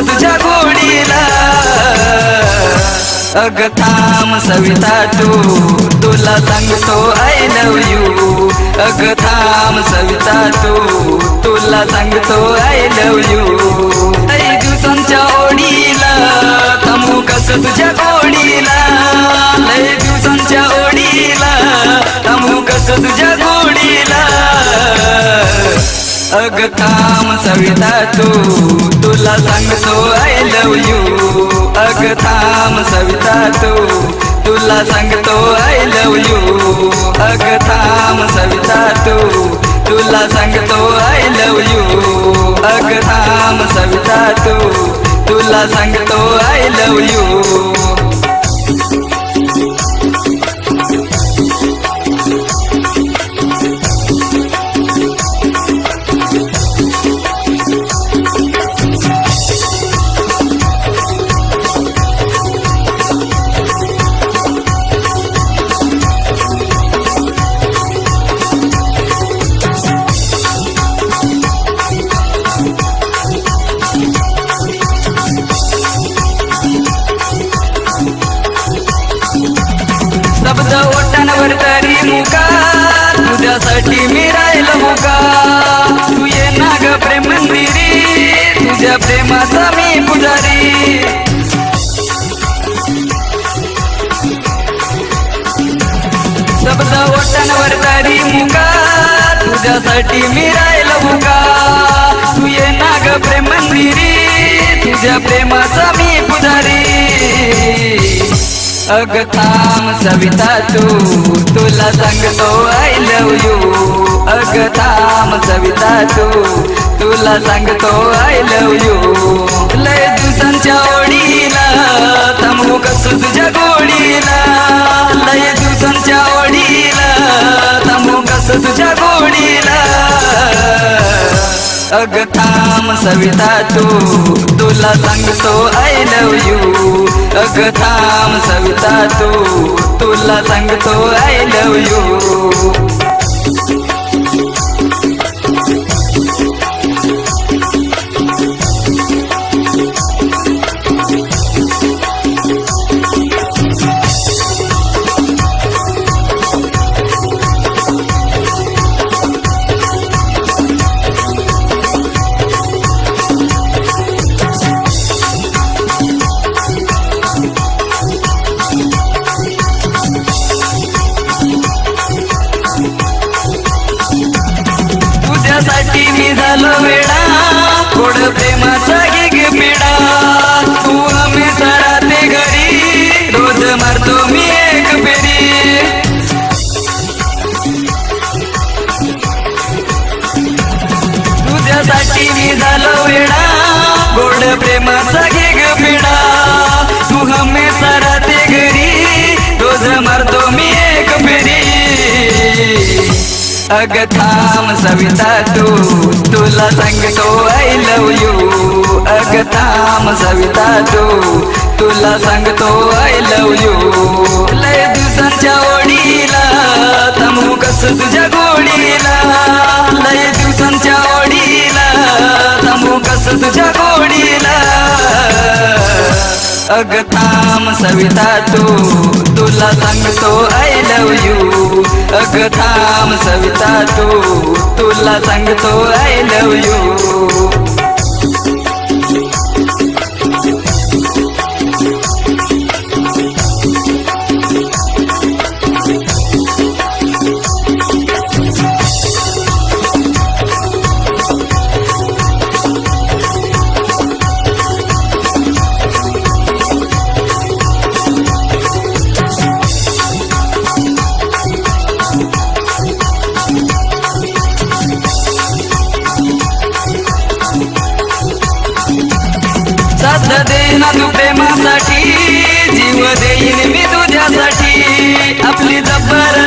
तुझ्या गोडीला। अग थांब सविता तुला सांगतो आय लव यू। अग थांब सविता तुला सांगतो आय लव यू। लय दिवसांच्या ओढीला थांबू कसं तुझ्या गोडीला। लय दिवसांच्या ओढीला थांबू कसं तुझ्या गोडीला। अग थांब सविता तुला सांगतो आय लव यू। अग थांब सविता तुला सांगतो आय लव यू। अग थांब सविता तुला सांगतो आय लव यू। अग थांब सविता तुला सांगतो आय लव यू। शब्द ओठांवर तरी मुका तुझ्यासाठी मी राहिलो मुका। तू ये ना ग प्रेम मंदिरी तुझ्या प्रेमाचा मी पुजारी। शब्द ओठांवर तरी मुका तुझ्यासाठी मी राहिलो मुका। तू ये ना ग प्रेम मंदिरी तुझ्या प्रेमाचा मी पुजारी। अग थांब सविता तुला सांगतो आय लव यू। अग थांब सविता तुला सांगतो आय लव यू। लय दिवसांच्या ओढीला थांबू कसं तुझ्या गोडीला। लय दिवसांच्या ओढीला थांबू कसं तुझ्या गोडीला। अग थांब सविता तुला सांगतो आय लव यू। अग थांब सविता तुला सांगतो आय लव यू। तुझ्यासाठी मी झालो वेडा गोड प्रेमाचा गिग पिडा। तू हमेशा राहते घरी रोज मारतो मी एक फेरी। तुझ्यासाठी मी झालो वेडा गोड प्रेमाचा गिग पिडा। तू हमेशा राहते घरी रोज मारतो मी एक फेरी। अग थांब सविता तुला सांगतो आय लव यू। अग थांब सविता तुला सांगतो आय लव यू। लय दिवसांच्या ओढीला थांबू कसं तुझ्या गोडीला। लय दिवसांच्या ओढीला थांबू कसं तुझ्या गोडीला। अग थांब सविता तुला सांगतो आय लव यू। अग थांब सविता तुला सांगतो आय लव यू। साथ देईन तू प्रेमासाठी जीव देईन मी तुझ्यासाठी। आपली जबर